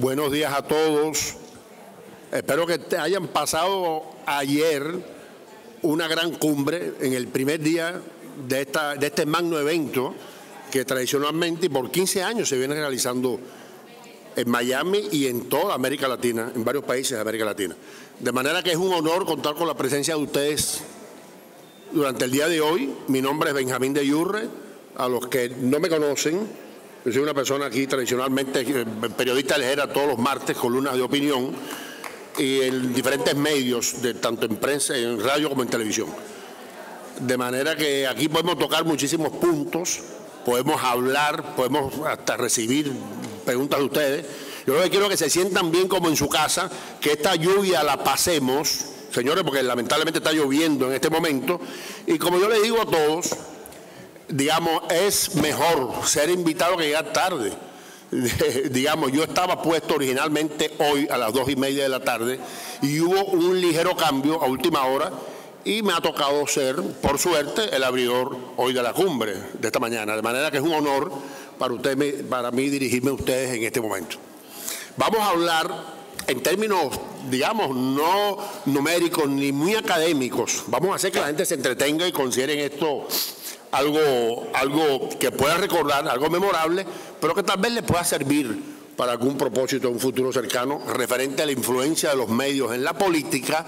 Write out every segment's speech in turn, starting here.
Buenos días a todos. Espero que hayan pasado ayer una gran cumbre en el primer día de este magno evento que tradicionalmente y por 15 años se viene realizando en Miami y en toda América Latina, en varios países de América Latina. De manera que es un honor contar con la presencia de ustedes durante el día de hoy. Mi nombre es Benjamín de Yurre. A los que no me conocen, yo soy una persona aquí tradicionalmente periodista ligera todos los martes, columnas de opinión y en diferentes medios, tanto en prensa, en radio como en televisión. De manera que aquí podemos tocar muchísimos puntos, podemos hablar, podemos hasta recibir preguntas de ustedes. Yo lo que quiero es que se sientan bien como en su casa, que esta lluvia la pasemos, señores, porque lamentablemente está lloviendo en este momento. Y como yo les digo a todos, digamos, es mejor ser invitado que llegar tarde. Digamos, yo estaba puesto originalmente hoy a las 2:30 de la tarde y hubo un ligero cambio a última hora y me ha tocado ser, por suerte, el abridor hoy de la cumbre de esta mañana. De manera que es un honor para mí dirigirme a ustedes en este momento. Vamos a hablar en términos, digamos, no numéricos ni muy académicos. Vamos a hacer que la gente se entretenga y consideren esto algo que pueda recordar, algo memorable, pero que tal vez le pueda servir para algún propósito en un futuro cercano referente a la influencia de los medios en la política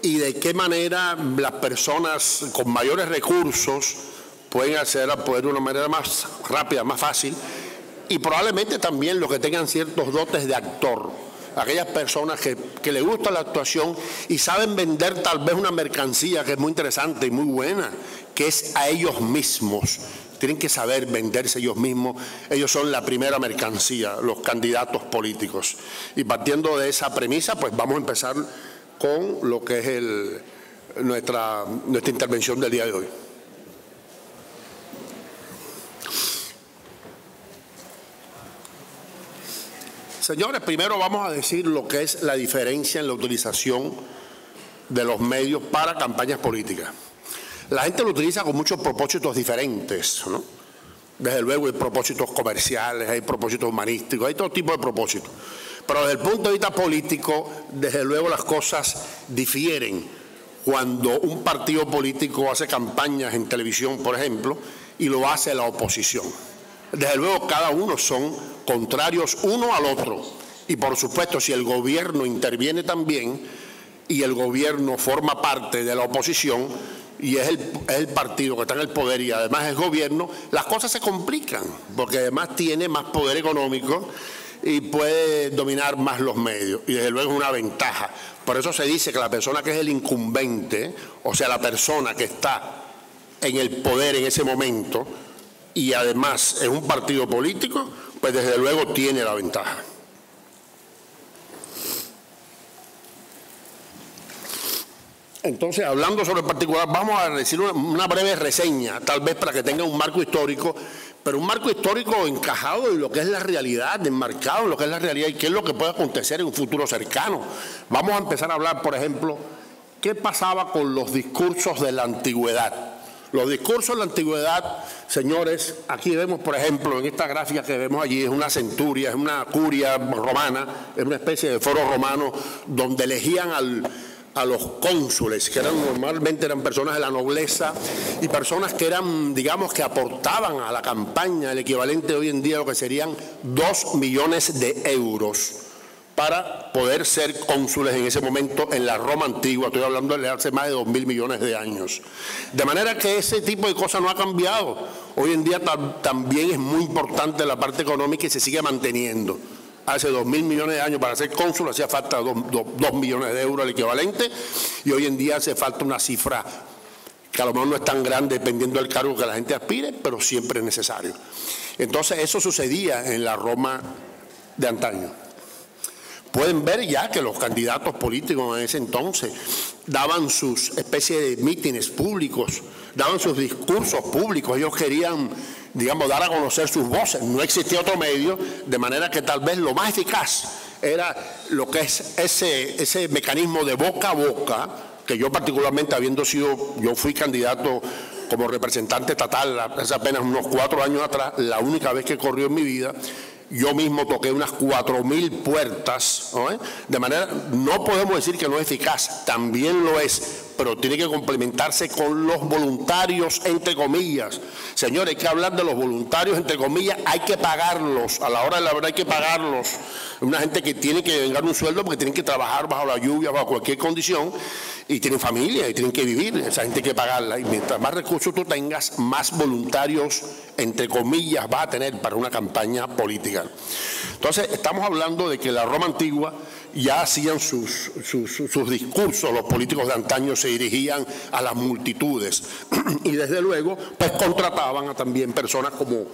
y de qué manera las personas con mayores recursos pueden acceder al poder de una manera más rápida, más fácil, y probablemente también los que tengan ciertos dotes de actor, aquellas personas que les gusta la actuación y saben vender tal vez una mercancía que es muy interesante y muy buena, que es a ellos mismos. Tienen que saber venderse ellos mismos. Ellos son la primera mercancía, los candidatos políticos. Y partiendo de esa premisa, pues vamos a empezar con lo que es nuestra intervención del día de hoy. Señores, primero vamos a decir lo que es la diferencia en la utilización de los medios para campañas políticas. La gente lo utiliza con muchos propósitos diferentes, ¿no? Desde luego hay propósitos comerciales, hay propósitos humanísticos, hay todo tipo de propósitos. Pero desde el punto de vista político, desde luego las cosas difieren cuando un partido político hace campañas en televisión, por ejemplo, y lo hace la oposición. Desde luego cada uno son contrarios uno al otro. Y por supuesto, si el gobierno interviene también y el gobierno forma parte de la oposición y es el partido que está en el poder y además es gobierno, las cosas se complican porque además tiene más poder económico y puede dominar más los medios y desde luego es una ventaja. Por eso se dice que la persona que es el incumbente, o sea, la persona que está en el poder en ese momento y además es un partido político, pues desde luego tiene la ventaja. Entonces, hablando sobre el particular, vamos a decir una breve reseña, tal vez para que tenga un marco histórico, pero un marco histórico encajado en lo que es la realidad, enmarcado en lo que es la realidad y qué es lo que puede acontecer en un futuro cercano. Vamos a empezar a hablar, por ejemplo, qué pasaba con los discursos de la antigüedad. Los discursos de la antigüedad, señores, aquí vemos, por ejemplo, en esta gráfica que vemos allí, es una centuria, es una curia romana, es una especie de foro romano donde elegían a los cónsules, que normalmente eran personas de la nobleza y personas que eran, digamos, que aportaban a la campaña el equivalente hoy en día a lo que serían 2 millones de euros para poder ser cónsules en ese momento en la Roma antigua. Estoy hablando de hace más de 2.000 millones de años. De manera que ese tipo de cosas no ha cambiado. Hoy en día también es muy importante la parte económica y se sigue manteniendo. Hace 2.000 millones de años para ser cónsul hacía falta 2 millones de euros el equivalente y hoy en día hace falta una cifra que a lo mejor no es tan grande dependiendo del cargo que la gente aspire, pero siempre es necesario. Entonces eso sucedía en la Roma de antaño. Pueden ver ya que los candidatos políticos en ese entonces daban sus especies de mítines públicos, daban sus discursos públicos. Ellos querían, digamos, dar a conocer sus voces. No existía otro medio, de manera que tal vez lo más eficaz era lo que es ese mecanismo de boca a boca, que yo particularmente yo fui candidato como representante estatal hace apenas unos 4 años atrás, la única vez que corrió en mi vida. Yo mismo toqué unas 4.000 puertas, ¿no? De manera, no podemos decir que no es eficaz, también lo es, pero tiene que complementarse con los voluntarios, entre comillas. Señores, hay que hablar de los voluntarios, entre comillas, hay que pagarlos, a la hora de la verdad hay que pagarlos. Una gente que tiene que ganar un sueldo porque tienen que trabajar bajo la lluvia, bajo cualquier condición, y tienen familia y tienen que vivir, esa gente hay que pagarla. Y mientras más recursos tú tengas, más voluntarios, entre comillas, vas a tener para una campaña política. Entonces, estamos hablando de que la Roma antigua ya hacían sus discursos, los políticos de antaño se dirigían a las multitudes y desde luego pues contrataban a también personas como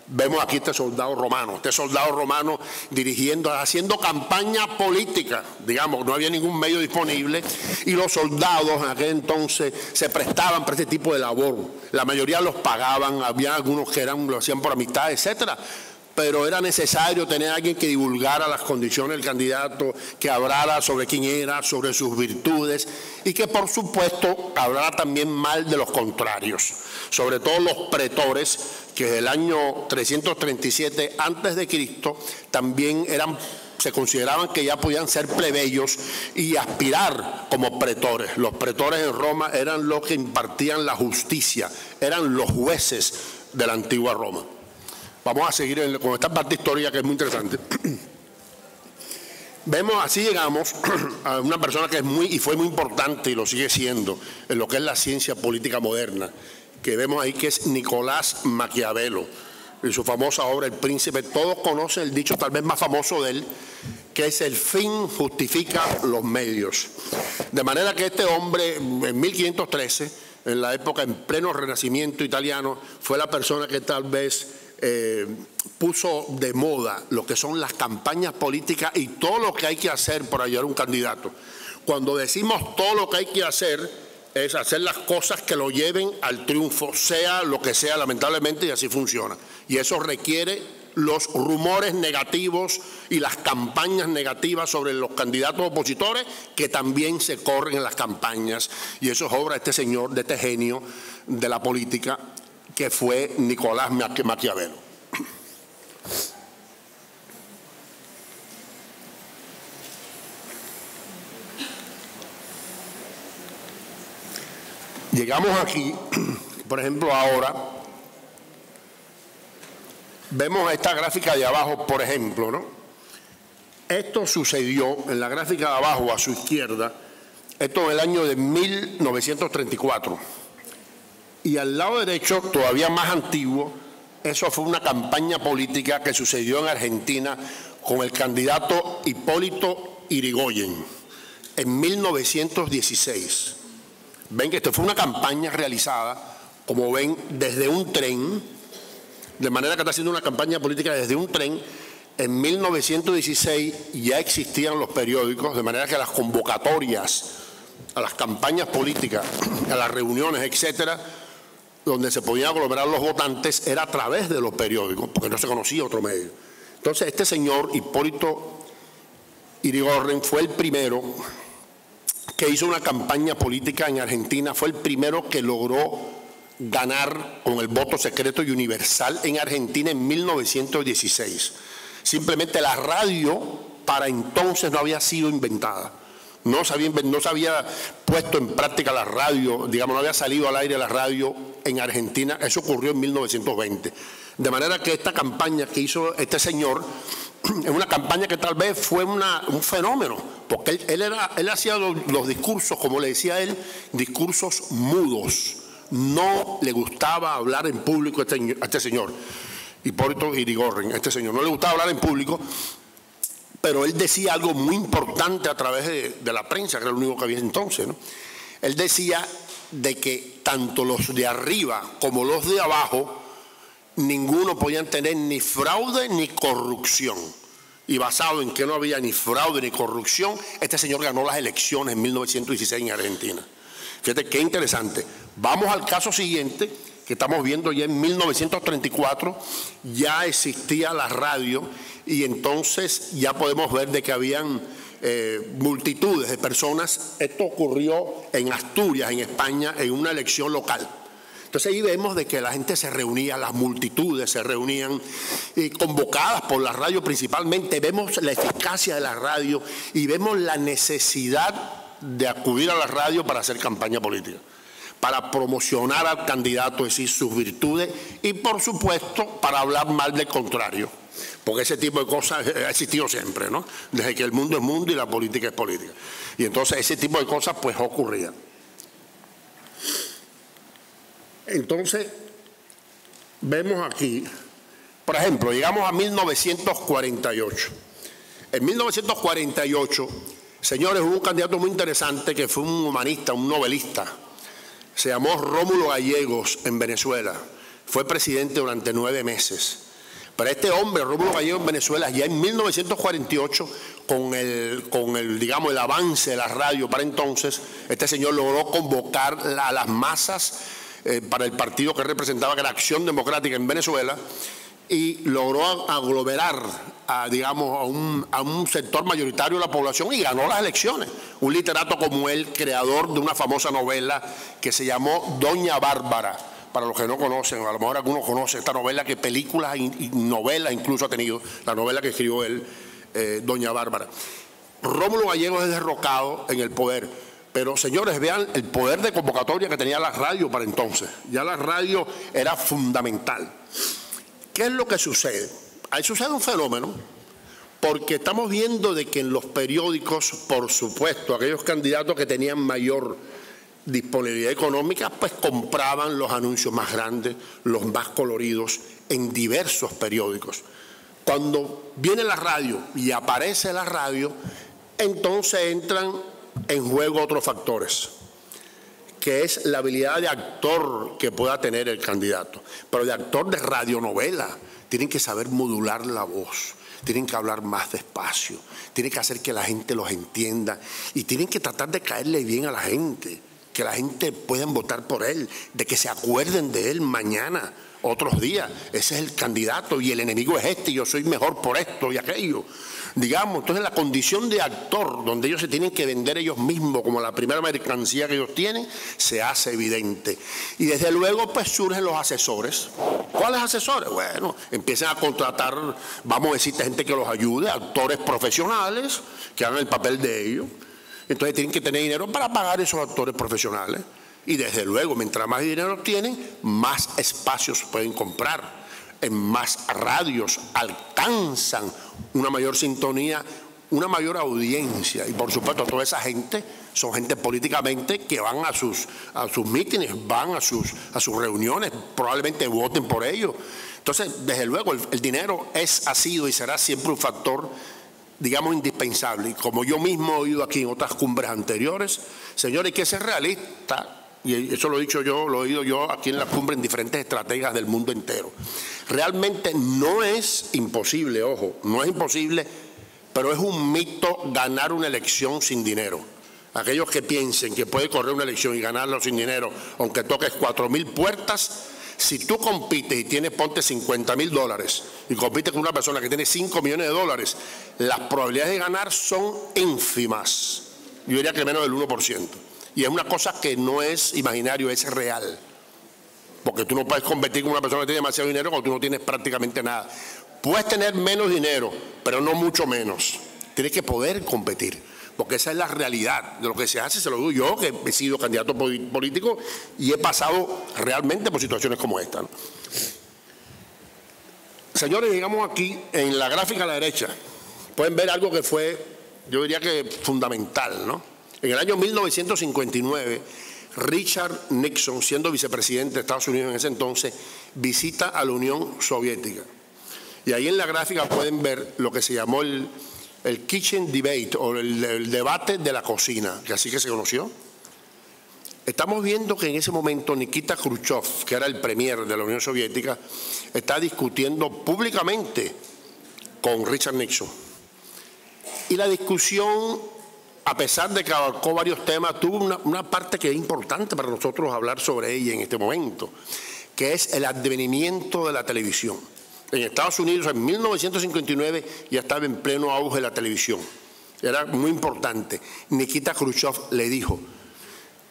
vemos aquí este soldado romano dirigiendo, haciendo campaña política, digamos, no había ningún medio disponible y los soldados en aquel entonces se prestaban para este tipo de labor, la mayoría los pagaban, había algunos que lo hacían por amistad, etcétera. Pero era necesario tener a alguien que divulgara las condiciones del candidato, que hablara sobre quién era, sobre sus virtudes y que por supuesto hablara también mal de los contrarios, sobre todo los pretores que desde el año 337 a.C. también se consideraban que ya podían ser plebeyos y aspirar como pretores. Los pretores en Roma eran los que impartían la justicia, eran los jueces de la antigua Roma. Vamos a seguir con esta parte histórica que es muy interesante. Vemos, así llegamos a una persona que fue muy importante y lo sigue siendo en lo que es la ciencia política moderna, que vemos ahí que es Nicolás Maquiavelo, en su famosa obra El Príncipe. Todos conocen el dicho tal vez más famoso de él, que es el fin justifica los medios. De manera que este hombre en 1513, en la época en pleno Renacimiento italiano, fue la persona que tal vez puso de moda lo que son las campañas políticas y todo lo que hay que hacer para ayudar a un candidato. Cuando decimos todo lo que hay que hacer, es hacer las cosas que lo lleven al triunfo, sea lo que sea, lamentablemente, y así funciona. Y eso requiere los rumores negativos y las campañas negativas sobre los candidatos opositores que también se corren en las campañas. Y eso es obra de este señor, de este genio de la política, que fue Nicolás Maquiavelo. Llegamos aquí, por ejemplo, ahora, vemos esta gráfica de abajo, por ejemplo, ¿no? Esto sucedió en la gráfica de abajo, a su izquierda, esto en el año de 1934. Y al lado derecho, todavía más antiguo, eso fue una campaña política que sucedió en Argentina con el candidato Hipólito Yrigoyen en 1916. Ven que esto fue una campaña realizada, como ven, desde un tren, de manera que está haciendo una campaña política desde un tren. En 1916 ya existían los periódicos, de manera que las convocatorias a las campañas políticas, a las reuniones, etcétera, donde se podían aglomerar los votantes era a través de los periódicos, porque no se conocía otro medio. Entonces este señor Hipólito Yrigoyen fue el primero que hizo una campaña política en Argentina, fue el primero que logró ganar con el voto secreto y universal en Argentina en 1916. Simplemente la radio para entonces no había sido inventada. No se había puesto en práctica la radio, digamos, no había salido al aire la radio en Argentina. Eso ocurrió en 1920. De manera que esta campaña que hizo este señor es una campaña que tal vez fue un fenómeno, porque él hacía los discursos, como le decía él, discursos mudos. No le gustaba hablar en público a este señor, Hipólito Yrigoyen, este señor. No le gustaba hablar en público, pero él decía algo muy importante a través de la prensa, que era lo único que había entonces, ¿no? Él decía de que tanto los de arriba como los de abajo, ninguno podían tener ni fraude ni corrupción. Y basado en que no había ni fraude ni corrupción, este señor ganó las elecciones en 1916 en Argentina. Fíjate qué interesante. Vamos al caso siguiente, que estamos viendo ya en 1934, ya existía la radio y entonces ya podemos ver de que habían multitudes de personas. Esto ocurrió en Asturias, en España, en una elección local. Entonces ahí vemos de que la gente se reunía, las multitudes se reunían, convocadas por la radio principalmente. Vemos la eficacia de la radio y vemos la necesidad de acudir a la radio para hacer campaña política, para promocionar al candidato, es decir, sus virtudes, y por supuesto para hablar mal del contrario, porque ese tipo de cosas ha existido siempre, ¿no? Desde que el mundo es mundo y la política es política. Y entonces ese tipo de cosas pues ocurrían. Entonces, vemos aquí, por ejemplo, llegamos a 1948. En 1948, señores, hubo un candidato muy interesante que fue un humanista, un novelista. Se llamó Rómulo Gallegos en Venezuela. Fue presidente durante 9 meses. Pero este hombre, Rómulo Gallegos en Venezuela, ya en 1948, con el avance de la radio para entonces, este señor logró convocar a las masas para el partido que representaba, que era Acción Democrática en Venezuela, y logró aglomerar a un sector mayoritario de la población y ganó las elecciones. Un literato como él, creador de una famosa novela que se llamó Doña Bárbara. Para los que no conocen, a lo mejor algunos conocen esta novela, que películas y novelas incluso ha tenido, la novela que escribió él, Doña Bárbara. Rómulo Gallegos es derrocado en el poder. Pero, señores, vean el poder de convocatoria que tenía la radio para entonces. Ya la radio era fundamental. ¿Qué es lo que sucede? Ahí sucede un fenómeno, porque estamos viendo de que en los periódicos, por supuesto, aquellos candidatos que tenían mayor disponibilidad económica, pues compraban los anuncios más grandes, los más coloridos, en diversos periódicos. Cuando viene la radio y aparece la radio, entonces entran en juego otros factores, que es la habilidad de actor que pueda tener el candidato. Pero de actor de radionovela, tienen que saber modular la voz, tienen que hablar más despacio, tienen que hacer que la gente los entienda y tienen que tratar de caerle bien a la gente, que la gente pueda votar por él, de que se acuerden de él mañana, otros días. Ese es el candidato y el enemigo es este, yo soy mejor por esto y aquello. Digamos, entonces la condición de actor, donde ellos se tienen que vender ellos mismos como la primera mercancía que ellos tienen, se hace evidente. Y desde luego pues surgen los asesores. ¿Cuáles asesores? Bueno, empiezan a contratar, vamos a decir, gente que los ayude, actores profesionales que hagan el papel de ellos. Entonces tienen que tener dinero para pagar esos actores profesionales. Y desde luego, mientras más dinero tienen, más espacios pueden comprar. En más radios alcanzan una mayor sintonía, una mayor audiencia. Y por supuesto, toda esa gente son gente políticamente que van a sus mítines, van a sus reuniones, probablemente voten por ellos. Entonces, desde luego, el dinero ha sido y será siempre un factor, digamos, indispensable. Y como yo mismo he oído aquí en otras cumbres anteriores, señores, hay que ser realistas. Y eso lo he dicho yo, lo he oído yo aquí en la cumbre en diferentes estrategias del mundo entero. Realmente no es imposible, ojo, no es imposible, pero es un mito ganar una elección sin dinero. Aquellos que piensen que puede correr una elección y ganarlo sin dinero, aunque toques 4.000 puertas, si tú compites y tienes, ponte $50.000 y compites con una persona que tiene $5 millones, las probabilidades de ganar son ínfimas. Yo diría que menos del 1%. Y es una cosa que no es imaginario, es real. Porque tú no puedes competir con una persona que tiene demasiado dinero cuando tú no tienes prácticamente nada. Puedes tener menos dinero, pero no mucho menos. Tienes que poder competir, porque esa es la realidad de lo que se hace. Se lo digo yo, que he sido candidato político y he pasado realmente por situaciones como esta, ¿no? Señores, llegamos aquí en la gráfica a la derecha. Pueden ver algo que fue, yo diría que fundamental, ¿no? En el año 1959, Richard Nixon, siendo vicepresidente de Estados Unidos en ese entonces, visita a la Unión Soviética. Y ahí en la gráfica pueden ver lo que se llamó el Kitchen Debate, o el debate de la cocina, que así que se conoció. Estamos viendo que en ese momento Nikita Khrushchev, que era el premier de la Unión Soviética, está discutiendo públicamente con Richard Nixon. Y la discusión, a pesar de que abarcó varios temas, tuvo una parte que es importante para nosotros hablar sobre ella en este momento, que es el advenimiento de la televisión. En Estados Unidos, en 1959, ya estaba en pleno auge la televisión. Era muy importante. Nikita Khrushchev le dijo,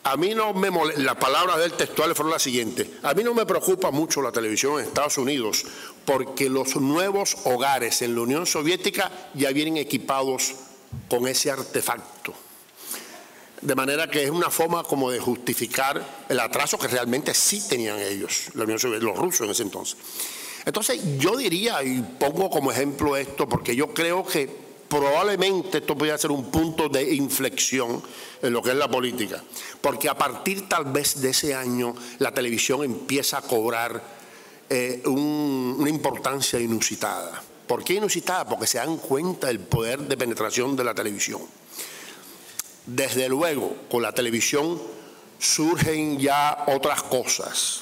A mí no me molesta, las palabras del textual fueron las siguientes: a mí no me preocupa mucho la televisión en Estados Unidos porque los nuevos hogares en la Unión Soviética ya vienen equipados con ese artefacto. De manera que es una forma como de justificar el atraso que realmente sí tenían ellos, la Unión Soviética, los rusos en ese entonces. Entonces yo diría, y pongo como ejemplo esto, porque yo creo que probablemente esto podría ser un punto de inflexión en lo que es la política, porque a partir tal vez de ese año la televisión empieza a cobrar una importancia inusitada. ¿Por qué inusitada? Porque se dan cuenta del poder de penetración de la televisión. Desde luego, con la televisión surgen ya otras cosas.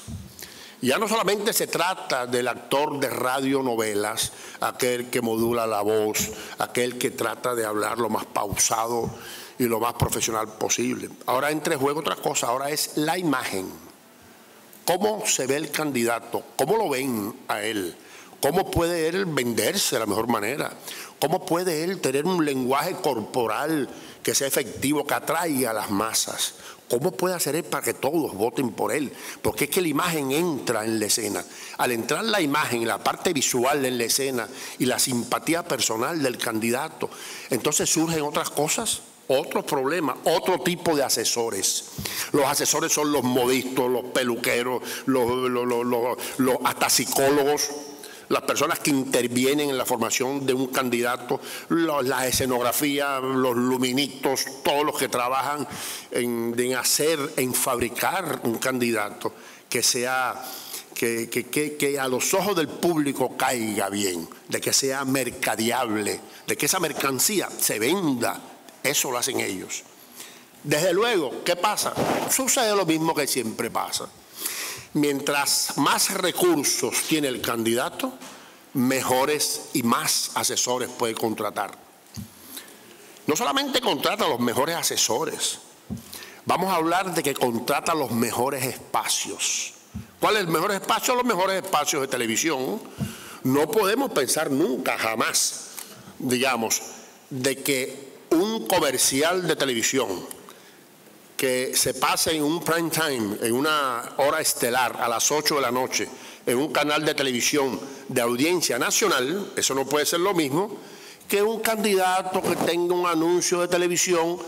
Ya no solamente se trata del actor de radionovelas, aquel que modula la voz, aquel que trata de hablar lo más pausado y lo más profesional posible. Ahora entra en juego otra cosa, ahora es la imagen. ¿Cómo se ve el candidato? ¿Cómo lo ven a él? ¿Cómo puede él venderse de la mejor manera? ¿Cómo puede él tener un lenguaje corporal que sea efectivo, que atraiga a las masas? ¿Cómo puede hacer él para que todos voten por él? Porque es que la imagen entra en la escena. Al entrar la imagen, la parte visual en la escena y la simpatía personal del candidato, entonces surgen otras cosas, otros problemas, otro tipo de asesores. Los asesores son los modistas, los peluqueros, hasta psicólogos, las personas que intervienen en la formación de un candidato, las escenografías, los luminitos, todos los que trabajan en fabricar un candidato que sea, que a los ojos del público caiga bien, de que sea mercadeable, de que esa mercancía se venda. Eso lo hacen ellos. Desde luego, ¿qué pasa? Sucede lo mismo que siempre pasa. Mientras más recursos tiene el candidato, mejores y más asesores puede contratar. No solamente contrata a los mejores asesores, vamos a hablar de que contrata los mejores espacios. ¿Cuál es el mejor espacio? Los mejores espacios de televisión. No podemos pensar nunca, jamás, digamos, de que un comercial de televisión que se pase en un prime time, en una hora estelar, a las 8 de la noche, en un canal de televisión de audiencia nacional, eso no puede ser lo mismo que un candidato que tenga un anuncio de televisión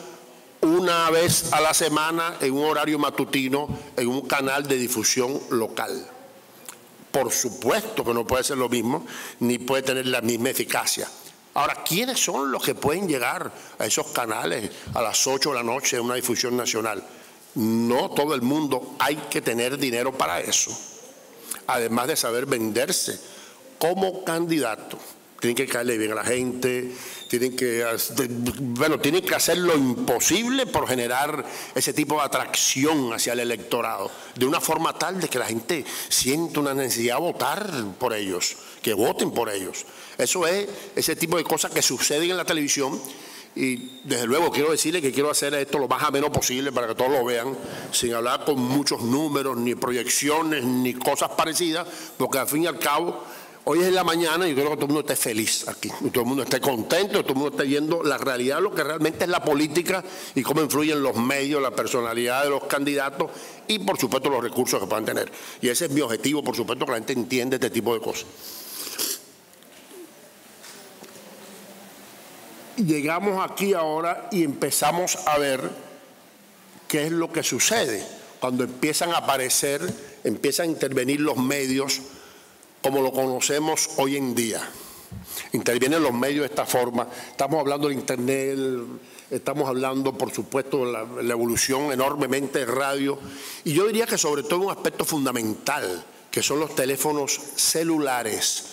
una vez a la semana en un horario matutino en un canal de difusión local. Por supuesto que no puede ser lo mismo, ni puede tener la misma eficacia. Ahora, ¿quiénes son los que pueden llegar a esos canales a las 8 de la noche en una difusión nacional? No todo el mundo, hay que tener dinero para eso. Además de saber venderse como candidato. Tienen que caerle bien a la gente, tienen que hacer lo imposible por generar ese tipo de atracción hacia el electorado, de una forma tal de que la gente sienta una necesidad de votar por ellos, que voten por ellos. Eso es ese tipo de cosas que suceden en la televisión y desde luego quiero decirle que quiero hacer esto lo más ameno posible para que todos lo vean, sin hablar con muchos números, ni proyecciones, ni cosas parecidas, porque al fin y al cabo hoy es en la mañana y yo creo que todo el mundo esté feliz aquí, y todo el mundo esté contento, todo el mundo esté viendo la realidad, lo que realmente es la política y cómo influyen los medios, la personalidad de los candidatos y por supuesto los recursos que puedan tener. Y ese es mi objetivo, por supuesto, que la gente entienda este tipo de cosas. Llegamos aquí ahora y empezamos a ver qué es lo que sucede cuando empiezan a aparecer, empiezan a intervenir los medios como lo conocemos hoy en día. Intervienen los medios de esta forma. Estamos hablando de Internet, estamos hablando, por supuesto, de la evolución enormemente de radio. Y yo diría que sobre todo un aspecto fundamental, que son los teléfonos celulares,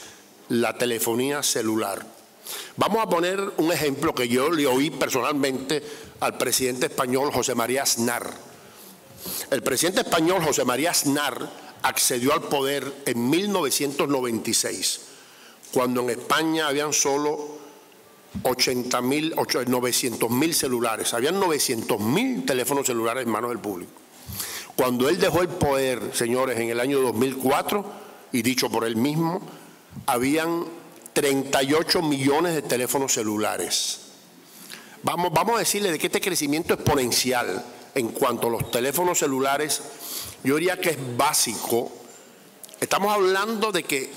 la telefonía celular. Vamos a poner un ejemplo que yo le oí personalmente al presidente español José María Aznar. El presidente español José María Aznar accedió al poder en 1996, cuando en España habían solo 900.000 celulares, habían 900.000 teléfonos celulares en manos del público. Cuando él dejó el poder, señores, en el año 2004, y dicho por él mismo, habían 38 millones de teléfonos celulares. Vamos a decirle de que este crecimiento exponencial en cuanto a los teléfonos celulares, yo diría que es básico. Estamos hablando de que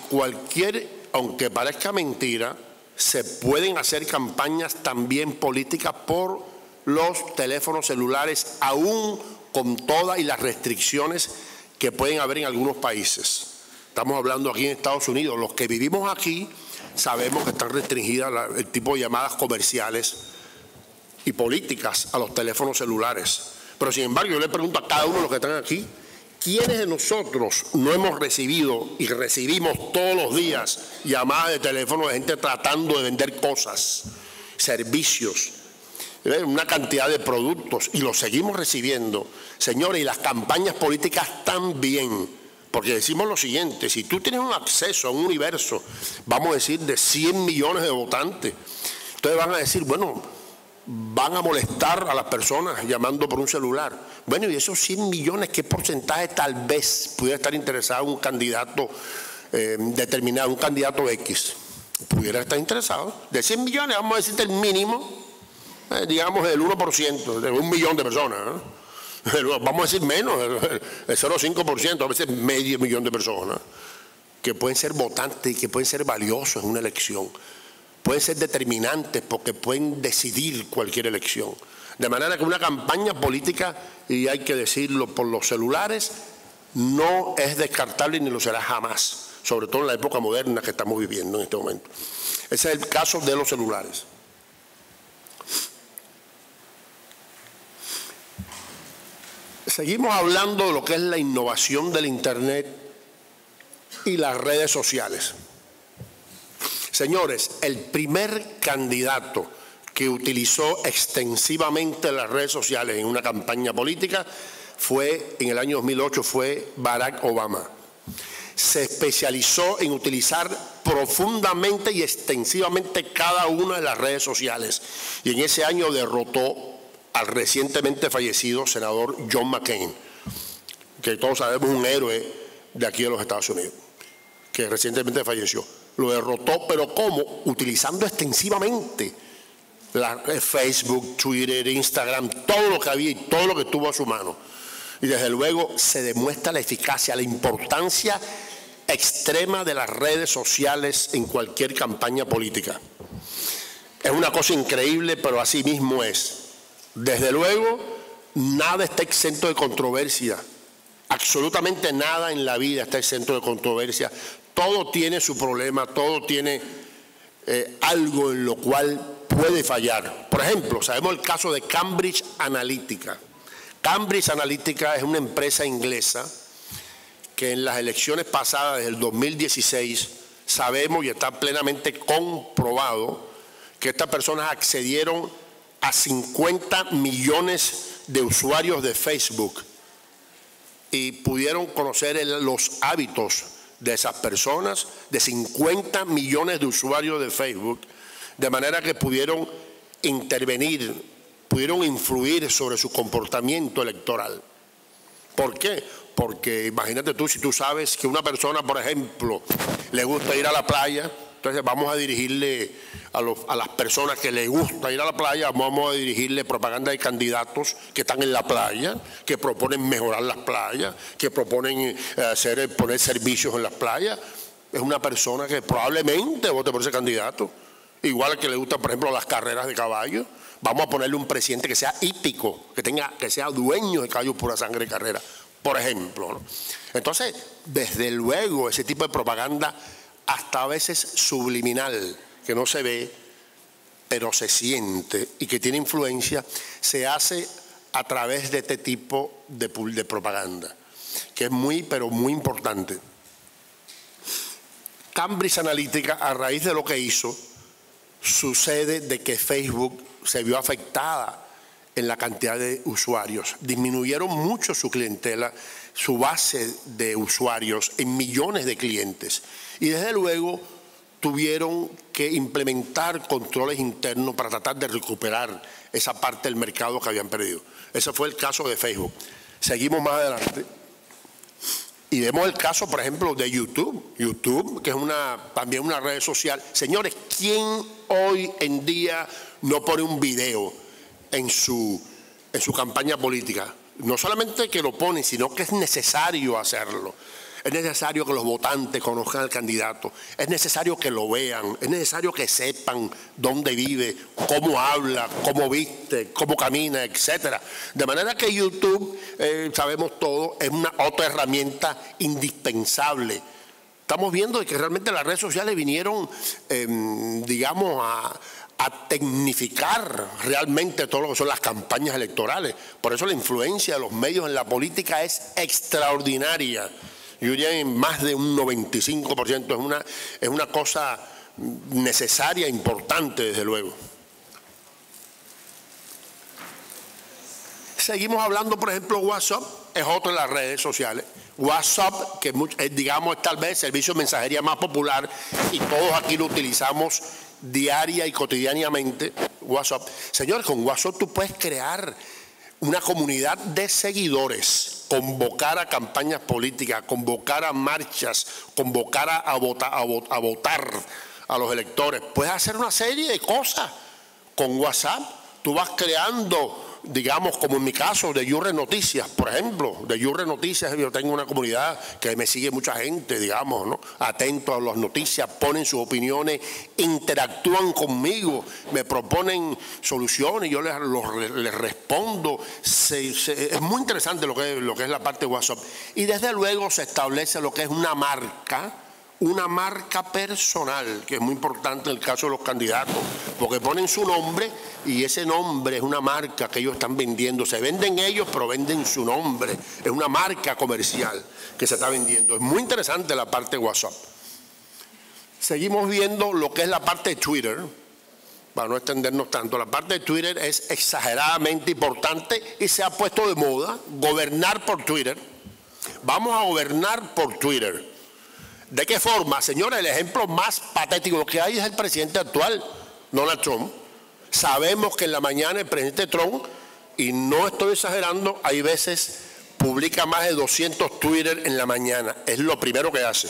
aunque parezca mentira, se pueden hacer campañas también políticas por los teléfonos celulares, aún con todas y las restricciones que pueden haber en algunos países. Estamos hablando aquí en Estados Unidos. Los que vivimos aquí sabemos que están restringidas el tipo de llamadas comerciales y políticas a los teléfonos celulares. Pero sin embargo, yo le pregunto a cada uno de los que están aquí, ¿quiénes de nosotros no hemos recibido y recibimos todos los días llamadas de teléfono de gente tratando de vender cosas, servicios, una cantidad de productos, y los seguimos recibiendo? Señores, y las campañas políticas también, porque decimos lo siguiente: si tú tienes un acceso a un universo, vamos a decir, de 100 millones de votantes, entonces van a decir, bueno, van a molestar a las personas llamando por un celular. Bueno, y esos 100 millones, ¿qué porcentaje tal vez pudiera estar interesado en un candidato determinado, un candidato X? Pudiera estar interesado. De 100 millones, vamos a decirte el mínimo, digamos el 1%, de 1 millón de personas, ¿no? Vamos a decir menos, el 0,5%, a veces medio millón de personas, que pueden ser votantes y que pueden ser valiosos en una elección. Pueden ser determinantes porque pueden decidir cualquier elección. De manera que una campaña política, y hay que decirlo, por los celulares, no es descartable ni lo será jamás, sobre todo en la época moderna que estamos viviendo en este momento. Ese es el caso de los celulares. Seguimos hablando de lo que es la innovación del Internet y las redes sociales. Señores, el primer candidato que utilizó extensivamente las redes sociales en una campaña política en el año 2008, fue Barack Obama. Se especializó en utilizar profundamente y extensivamente cada una de las redes sociales, y en ese año derrotó al recientemente fallecido senador John McCain, que todos sabemos un héroe de aquí de los Estados Unidos, que recientemente falleció. Lo derrotó, pero ¿cómo? Utilizando extensivamente Facebook, Twitter, Instagram, todo lo que había y todo lo que estuvo a su mano. Y desde luego se demuestra la eficacia, la importancia extrema de las redes sociales en cualquier campaña política. Es una cosa increíble, pero así mismo es. Desde luego, nada está exento de controversia. Absolutamente nada en la vida está exento de controversia. Todo tiene su problema, todo tiene algo en lo cual puede fallar. Por ejemplo, sabemos el caso de Cambridge Analytica. Cambridge Analytica es una empresa inglesa que en las elecciones pasadas del 2016 sabemos y está plenamente comprobado que estas personas accedieron a 50 millones de usuarios de Facebook y pudieron conocer los hábitos de esas personas, de 50 millones de usuarios de Facebook, de manera que pudieron intervenir, pudieron influir sobre su comportamiento electoral. ¿Por qué? Porque imagínate tú, si tú sabes que una persona, por ejemplo, le gusta ir a la playa, entonces vamos a dirigirle a las personas que les gusta ir a la playa, vamos a dirigirle propaganda de candidatos que están en la playa, que proponen mejorar las playas, que proponen poner servicios en las playas. Es una persona que probablemente vote por ese candidato. Igual que le gustan, por ejemplo, las carreras de caballo. Vamos a ponerle un presidente que sea hípico, que sea dueño de caballos pura sangre de carrera, por ejemplo, ¿no? Entonces, desde luego, ese tipo de propaganda, hasta a veces subliminal, que no se ve, pero se siente y que tiene influencia, se hace a través de este tipo de propaganda, que es muy, pero muy importante. Cambridge Analytica, a raíz de lo que hizo, sucede de que Facebook se vio afectada en la cantidad de usuarios. Disminuyeron mucho su clientela, su base de usuarios en millones de clientes. Y desde luego tuvieron que implementar controles internos para tratar de recuperar esa parte del mercado que habían perdido. Ese fue el caso de Facebook. Seguimos más adelante y vemos el caso, por ejemplo, de YouTube. YouTube, que es también una red social. Señores, ¿quién hoy en día no pone un video en su en su campaña política. No solamente que lo ponen, sino que es necesario hacerlo. Es necesario que los votantes conozcan al candidato. Es necesario que lo vean. Es necesario que sepan dónde vive, cómo habla, cómo viste, cómo camina, etc. De manera que YouTube, sabemos todo, es una otra herramienta indispensable. Estamos viendo que realmente las redes sociales vinieron, digamos, a tecnificar realmente todo lo que son las campañas electorales. Por eso la influencia de los medios en la política es extraordinaria. Yo diría en más de un 95%. Es una cosa necesaria, importante, desde luego. Seguimos hablando, por ejemplo, WhatsApp es otra de las redes sociales. WhatsApp, que digamos es tal vez el servicio de mensajería más popular y todos aquí lo utilizamos diaria y cotidianamente. WhatsApp. Señores, con WhatsApp tú puedes crear una comunidad de seguidores, convocar a campañas políticas, convocar a marchas, convocar a votar a los electores. Puedes hacer una serie de cosas con WhatsApp. Tú vas creando, digamos, como en mi caso, de Yurre Noticias, por ejemplo. De Yurre Noticias, yo tengo una comunidad que me sigue mucha gente, digamos, ¿no? Atentos a las noticias, ponen sus opiniones, interactúan conmigo, me proponen soluciones, yo les respondo. Es muy interesante lo que es la parte de WhatsApp. Y desde luego se establece lo que es una marca personal, que es muy importante en el caso de los candidatos, porque ponen su nombre y ese nombre es una marca que ellos están vendiendo. Se venden ellos, pero venden su nombre. Es una marca comercial que se está vendiendo. Es muy interesante la parte de WhatsApp. Seguimos viendo lo que es la parte de Twitter. Para no extendernos tanto, la parte de Twitter es exageradamente importante y se ha puesto de moda gobernar por Twitter. Vamos a gobernar por Twitter. ¿De qué forma? Señores, el ejemplo más patético que hay es el presidente actual, Donald Trump. Sabemos que en la mañana el presidente Trump, y no estoy exagerando, hay veces publica más de 200 Twitter en la mañana. Es lo primero que hace.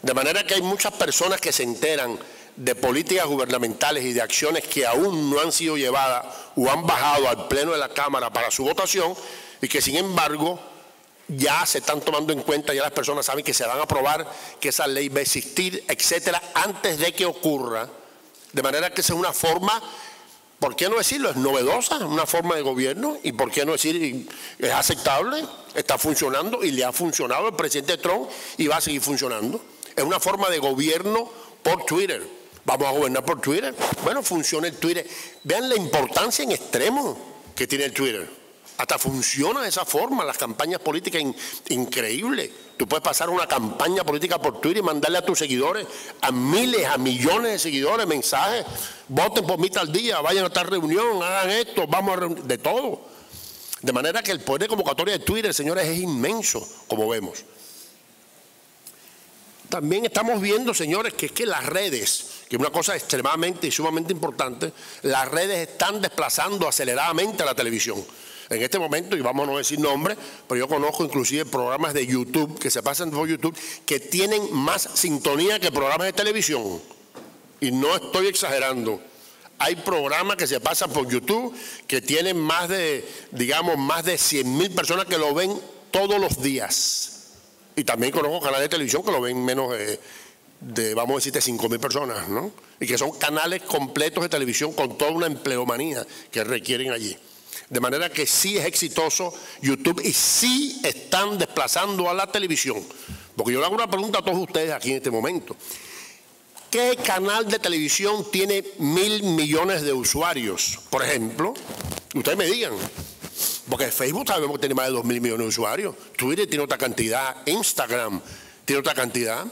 De manera que hay muchas personas que se enteran de políticas gubernamentales y de acciones que aún no han sido llevadas o han bajado al pleno de la Cámara para su votación y que sin embargo ya se están tomando en cuenta, ya las personas saben que se van a aprobar, que esa ley va a existir, etcétera, antes de que ocurra. De manera que esa es una forma, ¿por qué no decirlo? Es novedosa, una forma de gobierno, y ¿por qué no decir es aceptable? Está funcionando y le ha funcionado al presidente Trump y va a seguir funcionando. Es una forma de gobierno por Twitter. Vamos a gobernar por Twitter. Bueno, funciona el Twitter. Vean la importancia en extremo que tiene el Twitter. Hasta funciona de esa forma, las campañas políticas, increíble. Tú puedes pasar una campaña política por Twitter y mandarle a tus seguidores, a miles, a millones de seguidores, mensajes. Voten por mí tal día, vayan a esta reunión, hagan esto, vamos a reunir, de todo. De manera que el poder de convocatoria de Twitter, señores, es inmenso, como vemos. También estamos viendo, señores, que es que las redes, que es una cosa extremadamente y sumamente importante, las redes están desplazando aceleradamente a la televisión. En este momento, y vamos a no decir nombres, pero yo conozco inclusive programas de YouTube que se pasan por YouTube que tienen más sintonía que programas de televisión. Y no estoy exagerando. Hay programas que se pasan por YouTube que tienen más de, digamos, más de 100.000 personas que lo ven todos los días. Y también conozco canales de televisión que lo ven menos de vamos a decirte, 5.000 personas, ¿no? Y que son canales completos de televisión con toda una empleomanía que requieren allí. De manera que sí es exitoso YouTube y sí están desplazando a la televisión. Porque yo le hago una pregunta a todos ustedes aquí en este momento. ¿Qué canal de televisión tiene 1.000 millones de usuarios? Por ejemplo, ustedes me digan. Porque Facebook sabemos que tiene más de 2.000 millones de usuarios. Twitter tiene otra cantidad. Instagram tiene otra cantidad.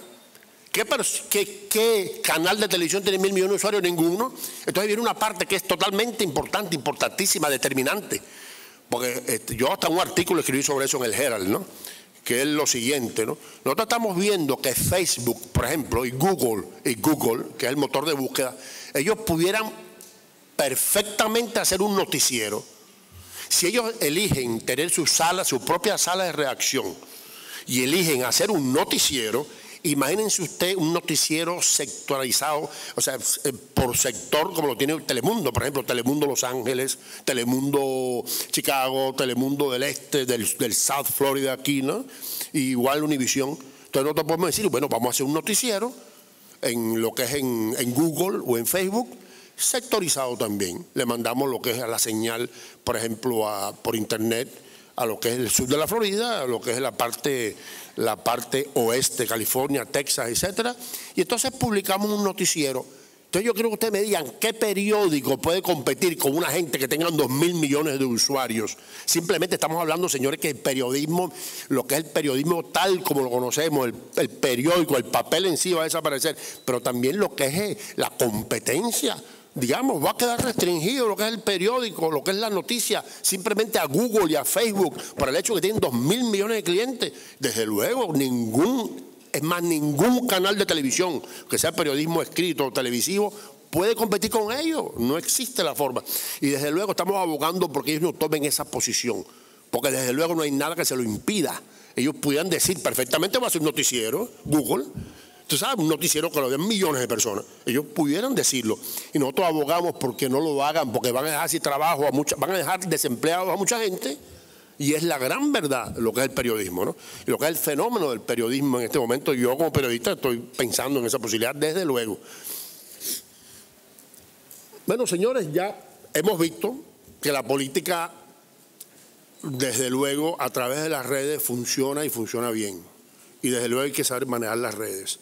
¿Qué canal de televisión tiene 1.000 millones de usuarios? Ninguno. Entonces viene una parte que es totalmente importante, importantísima, determinante. Porque yo hasta un artículo escribí sobre eso en el Herald, ¿no? Que es lo siguiente, ¿no? Nosotros estamos viendo que Facebook, por ejemplo, y Google, que es el motor de búsqueda, ellos pudieran perfectamente hacer un noticiero. Si ellos eligen tener su propia sala de redacción y eligen hacer un noticiero, Imagínense usted un noticiero sectorizado, o sea, por sector, como lo tiene Telemundo, por ejemplo, Telemundo Los Ángeles, Telemundo Chicago, Telemundo del Este, del South Florida aquí, ¿no? Y igual Univisión. Entonces nosotros podemos decir, bueno, vamos a hacer un noticiero en lo que es en Google o en Facebook, sectorizado también. Le mandamos lo que es a la señal, por ejemplo, por internet, a lo que es el sur de la Florida, a lo que es la parte oeste, California, Texas, etcétera. Y entonces publicamos un noticiero. Entonces yo quiero que ustedes me digan qué periódico puede competir con una gente que tengan 2.000 millones de usuarios. Simplemente estamos hablando, señores, que el periodismo, lo que es el periodismo tal como lo conocemos, el periódico, el papel en sí va a desaparecer, pero también lo que es la competencia, digamos, va a quedar restringido lo que es el periódico, lo que es la noticia, simplemente a Google y a Facebook, por el hecho de que tienen 2.000 millones de clientes. Desde luego, ningún canal de televisión, que sea periodismo escrito o televisivo, puede competir con ellos. No existe la forma. Y desde luego estamos abogando porque ellos no tomen esa posición, porque desde luego no hay nada que se lo impida. Ellos pudieran decir perfectamente, va a ser un noticiero, Google, tú sabes, un noticiero que lo vean millones de personas. Ellos pudieran decirlo. Y nosotros abogamos porque no lo hagan, porque van a dejar sin trabajo van a dejar desempleados a mucha gente. Y es la gran verdad lo que es el periodismo, ¿no? Y lo que es el fenómeno del periodismo en este momento. Yo como periodista estoy pensando en esa posibilidad, desde luego. Bueno, señores, ya hemos visto que la política, desde luego, a través de las redes funciona y funciona bien. Y desde luego hay que saber manejar las redes.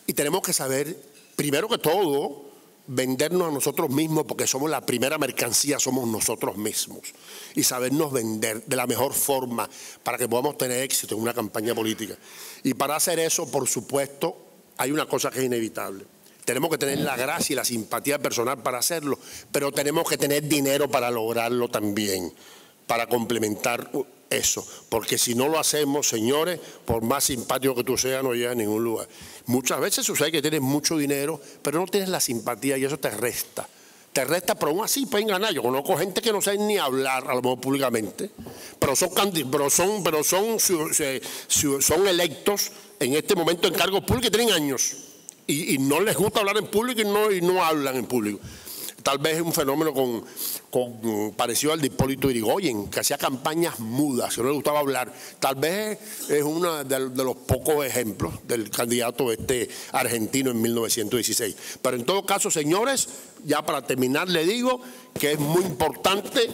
Y tenemos que saber, primero que todo, vendernos a nosotros mismos, porque somos la primera mercancía, somos nosotros mismos, y sabernos vender de la mejor forma para que podamos tener éxito en una campaña política. Y para hacer eso, por supuesto, hay una cosa que es inevitable. Tenemos que tener la gracia y la simpatía personal para hacerlo, pero tenemos que tener dinero para lograrlo también, para complementar eso, porque si no lo hacemos, señores, por más simpático que tú seas, no llegas a ningún lugar. Muchas veces sucede que tienes mucho dinero, pero no tienes la simpatía y eso te resta. Te resta, pero aún así pueden ganar. Yo conozco gente que no sabe ni hablar, a lo mejor públicamente, pero son electos en este momento en cargos públicos y tienen años. Y no les gusta hablar en público y no hablan en público. Tal vez es un fenómeno parecido al de Hipólito Yrigoyen, que hacía campañas mudas, que no le gustaba hablar. Tal vez es uno de los pocos ejemplos del candidato argentino en 1916. Pero en todo caso, señores, ya para terminar le digo que es muy importante,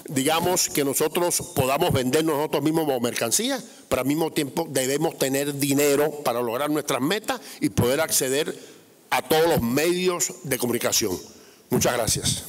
digamos, que nosotros podamos vendernos nosotros mismos como mercancía, pero al mismo tiempo debemos tener dinero para lograr nuestras metas y poder acceder a todos los medios de comunicación. Muchas gracias.